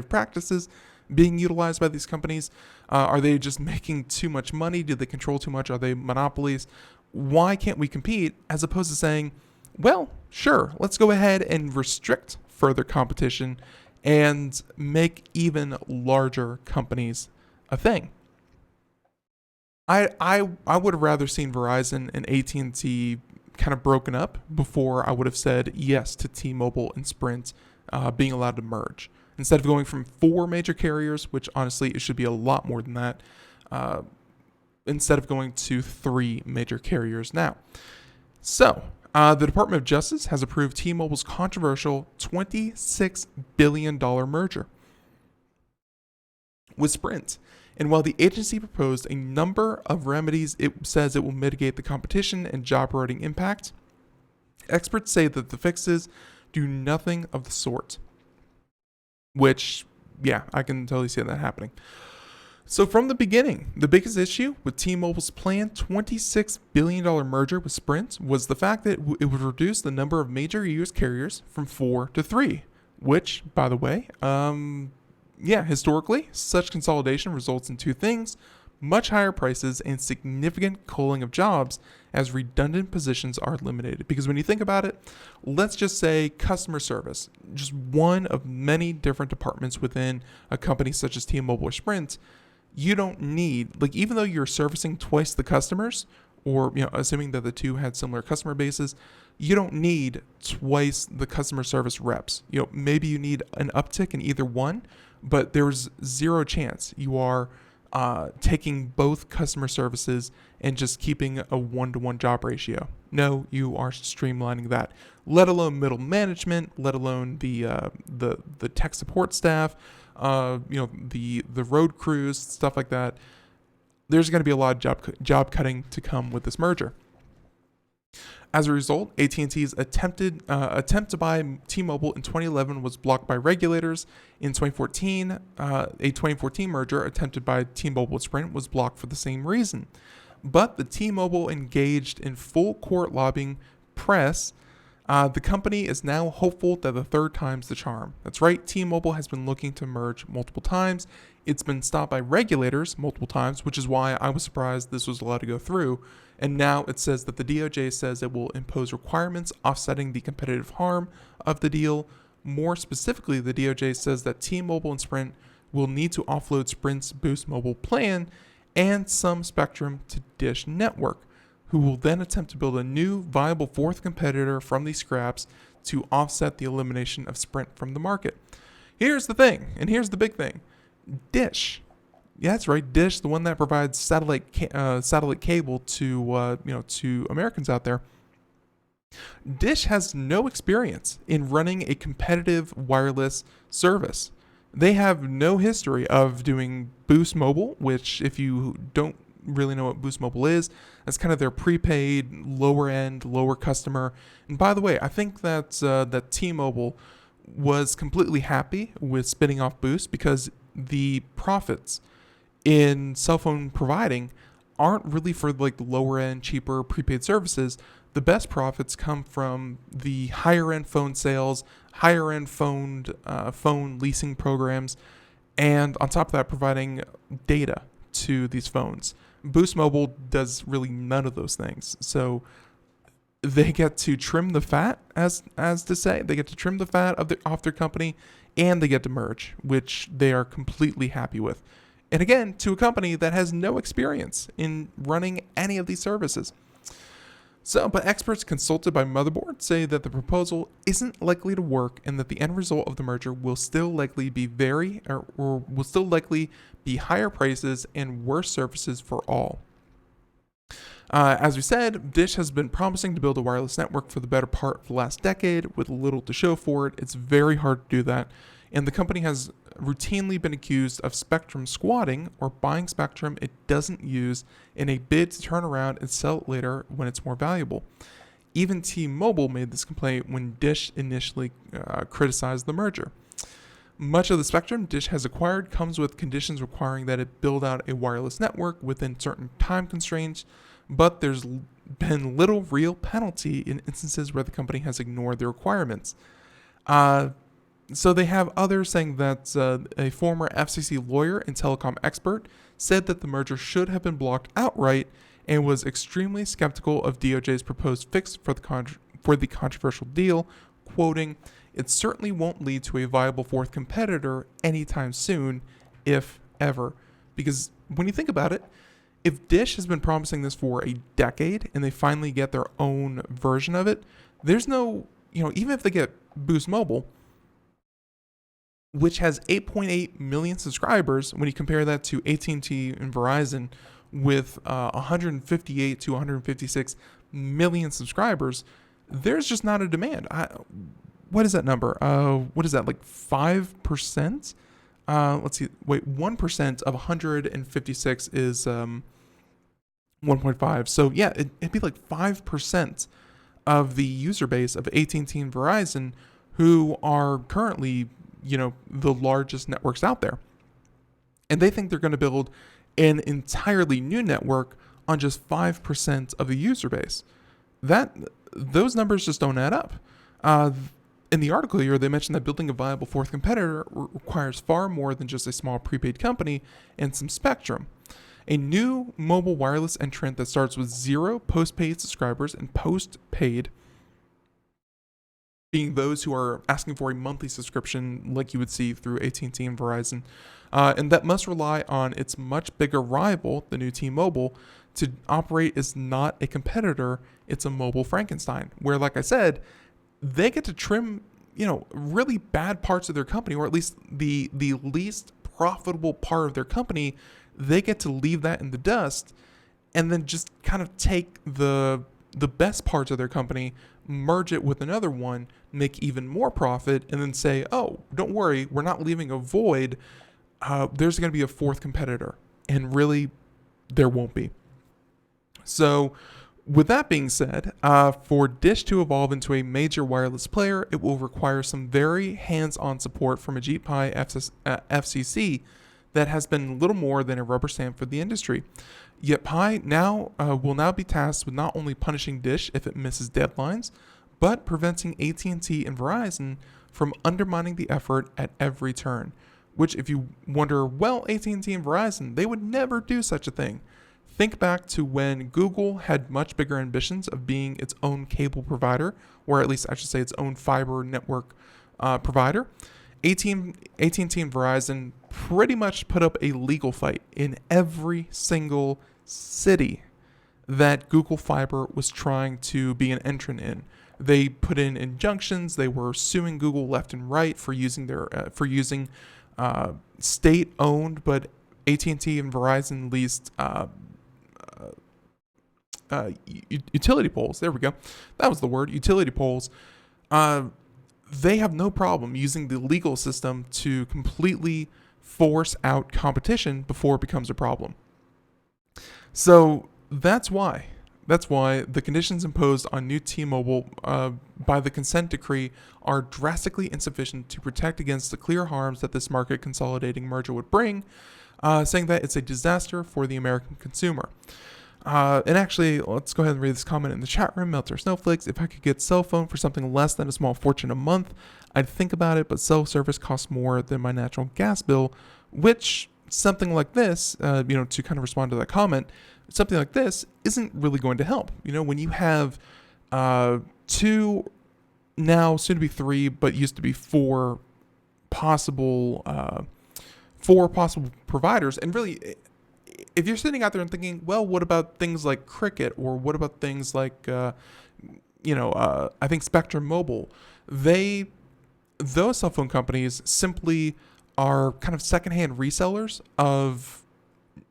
practices being utilized by these companies? Are they just making too much money? Do they control too much? Are they monopolies? Why can't we compete? As opposed to saying, well, sure, let's go ahead and restrict further competition and make even larger companies a thing. I would have rather seen Verizon and AT&T kind of broken up before I would have said yes to T-Mobile and Sprint being allowed to merge. Instead of going from 4 major carriers, which honestly it should be a lot more than that, instead of going to 3 major carriers now. So, The Department of Justice has approved T-Mobile's controversial $26 billion merger with Sprint. And while the agency proposed a number of remedies, it says it will mitigate the competition and job eroding impact. Experts say that the fixes do nothing of the sort. Which, yeah, I can totally see that happening. So from the beginning, the biggest issue with T-Mobile's planned $26 billion merger with Sprint was the fact that it would reduce the number of major U.S. carriers from 4 to 3, which, by the way, historically, such consolidation results in two things: much higher prices and significant culling of jobs as redundant positions are eliminated. Because when you think about it, let's just say customer service, just one of many different departments within a company such as T-Mobile or Sprint. You don't need, like, even though you're servicing twice the customers, or, you know, assuming that the two had similar customer bases, you don't need twice the customer service reps. You know, maybe you need an uptick in either one, but there's zero chance you are taking both customer services and just keeping a 1-to-1 job ratio. No, you are streamlining that. Let alone middle management, let alone the tech support staff, the road crews, stuff like that. There's going to be a lot of job cutting to come with this merger. As a result, AT&T's attempt to buy T-Mobile in 2011 was blocked by regulators. In 2014, a 2014 merger attempted by T-Mobile with Sprint was blocked for the same reason. But the T-Mobile engaged in full court lobbying press. The company is now hopeful that the third time's the charm. That's right, T-Mobile has been looking to merge multiple times. It's been stopped by regulators multiple times, which is why I was surprised this was allowed to go through. And now it says that the DOJ says it will impose requirements offsetting the competitive harm of the deal. More specifically, the DOJ says that T-Mobile and Sprint will need to offload Sprint's Boost Mobile plan and some spectrum to Dish Network, who will then attempt to build a new viable fourth competitor from these scraps to offset the elimination of Sprint from the market. Here's the thing, and here's the big thing. Dish. Yeah, that's right. Dish, the one that provides satellite cable to Americans out there. Dish has no experience in running a competitive wireless service. They have no history of doing Boost Mobile, which, if you don't really know what Boost Mobile is, that's kind of their prepaid, lower end, lower customer. And by the way, I think that T-Mobile was completely happy with spinning off Boost because the profits in cell phone providing aren't really for like lower end, cheaper prepaid services. The best profits come from the higher end phone sales, higher end phone leasing programs, and on top of that, providing data to these phones. Boost Mobile does really none of those things. So they get to trim the fat, as to say. They get to trim the fat off their company, and they get to merge, which they are completely happy with. And again, to a company that has no experience in running any of these services. So, but experts consulted by Motherboard say that the proposal isn't likely to work and that the end result of the merger will still likely be higher prices and worse services for all. As we said, Dish has been promising to build a wireless network for the better part of the last decade with little to show for it. It's very hard to do that. And the company has routinely been accused of spectrum squatting, or buying spectrum it doesn't use in a bid to turn around and sell it later when it's more valuable. Even T-Mobile made this complaint when Dish initially criticized the merger. Much of the spectrum Dish has acquired comes with conditions requiring that it build out a wireless network within certain time constraints, but there's been little real penalty in instances where the company has ignored the requirements. So they have others saying that a former FCC lawyer and telecom expert said that the merger should have been blocked outright and was extremely skeptical of DOJ's proposed fix for the controversial deal, quoting, "It certainly won't lead to a viable fourth competitor anytime soon, if ever." Because when you think about it, if Dish has been promising this for a decade and they finally get their own version of it, there's no, even if they get Boost Mobile, which has 8.8 million subscribers, when you compare that to AT&T and Verizon with 158 to 156 million subscribers, there's just not a demand. What is that number? What is that, like 5%? Let's see. Wait, 1% of 156 is 1.5. So yeah, it'd be like 5% of the user base of AT&T and Verizon, who are currently, the largest networks out there. And they think they're going to build an entirely new network on just 5% of the user base. Those numbers just don't add up. In the article here, they mentioned that building a viable fourth competitor requires far more than just a small prepaid company and some spectrum. A new mobile wireless entrant that starts with 0 postpaid subscribers and postpaid being those who are asking for a monthly subscription like you would see through AT&T and Verizon, and that must rely on its much bigger rival, the new T-Mobile, to operate as not a competitor. It's a mobile Frankenstein, where, like I said, they get to trim, really bad parts of their company, or at least the least profitable part of their company. They get to leave that in the dust and then just kind of take the best parts of their company, merge it with another one, make even more profit, and then say, oh, don't worry, we're not leaving a void. There's going to be a fourth competitor. And really, there won't be. So with that being said, for Dish to evolve into a major wireless player, it will require some very hands-on support from Ajit Pai FCC that has been little more than a rubber stamp for the industry. Yet Pai will now be tasked with not only punishing Dish if it misses deadlines, but preventing AT&T and Verizon from undermining the effort at every turn. Which, if you wonder, well, AT&T and Verizon, they would never do such a thing. Think back to when Google had much bigger ambitions of being its own cable provider, or at least I should say its own fiber network provider. AT&T and Verizon pretty much put up a legal fight in every single city that Google Fiber was trying to be an entrant in. They put in injunctions. They were suing Google left and right for using state-owned but AT&T and Verizon leased utility poles. There we go. That was the word, utility poles. They have no problem using the legal system to completely force out competition before it becomes a problem. So that's why the conditions imposed on new T-Mobile by the consent decree are drastically insufficient to protect against the clear harms that this market consolidating merger would bring, saying that it's a disaster for the American consumer. And actually, let's go ahead and read this comment in the chat room. Melter Snowflakes: if I could get cell phone for something less than a small fortune a month, I'd think about it, but cell service costs more than my natural gas bill, which something like this, to kind of respond to that comment, something like this isn't really going to help. When you have 2, now soon to be 3, but used to be 4 possible providers, and really, if you're sitting out there and thinking, well, what about things like Cricket, or what about things like, I think Spectrum Mobile, those cell phone companies simply are kind of secondhand resellers of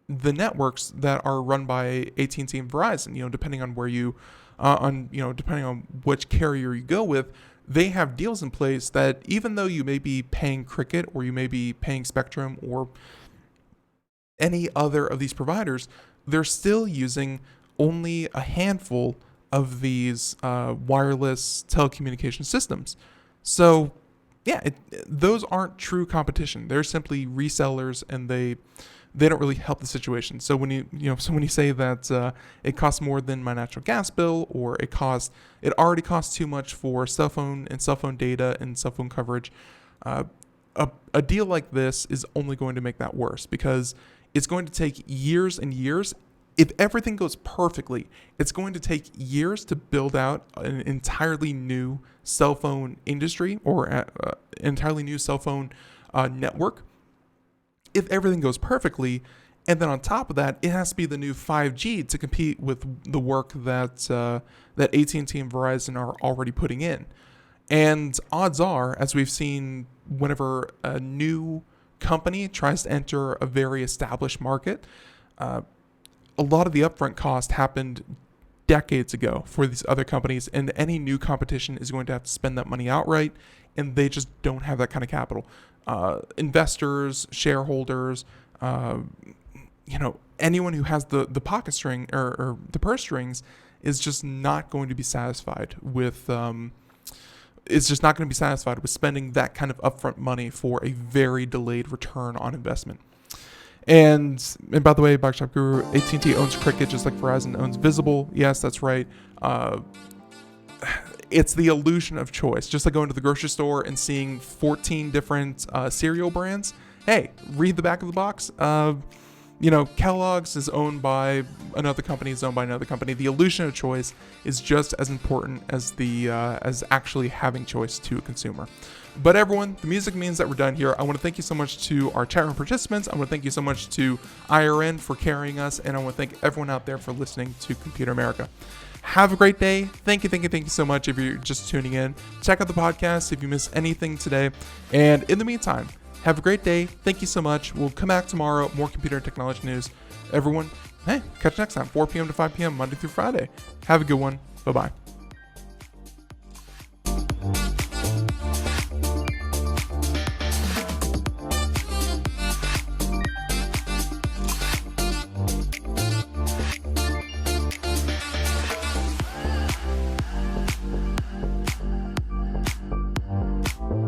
the networks that are run by AT&T and Verizon. Depending on where you, depending on which carrier you go with, they have deals in place that even though you may be paying Cricket or you may be paying Spectrum or any other of these providers, they're still using only a handful of these wireless telecommunication systems. So yeah, those aren't true competition. They're simply resellers, and they don't really help the situation. So when you say that it costs more than my natural gas bill, or it already costs too much for cell phone data and cell phone coverage, a deal like this is only going to make that worse, because it's going to take years and years. If everything goes perfectly, it's going to take years to build out an entirely new cell phone industry, or an entirely new cell phone network. If everything goes perfectly, and then on top of that, it has to be the new 5G to compete with the work that AT&T and Verizon are already putting in. And odds are, as we've seen, whenever a new company tries to enter a very established market, a lot of the upfront cost happened decades ago for these other companies, and any new competition is going to have to spend that money outright, and they just don't have that kind of capital. Investors, shareholders, anyone who has the pocket string or the purse strings is just not going to be satisfied with spending that kind of upfront money for a very delayed return on investment. And by the way, Boxshop Guru, AT&T owns Cricket just like Verizon owns Visible. Yes, that's right. It's the illusion of choice. Just like going to the grocery store and seeing 14 different cereal brands. Hey, read the back of the box. Kellogg's is owned by another company, is owned by another company. The illusion of choice is just as important as as actually having choice to a consumer. But everyone, the music means that we're done here. I want to thank you so much to our chat room participants. I want to thank you so much to IRN for carrying us. And I want to thank everyone out there for listening to Computer America. Have a great day. Thank you so much if you're just tuning in. Check out the podcast if you missed anything today. And in the meantime, have a great day. Thank you so much. We'll come back tomorrow. More computer and technology news. Everyone, hey, catch you next time, 4 p.m. to 5 p.m. Monday through Friday. Have a good one. Bye-bye.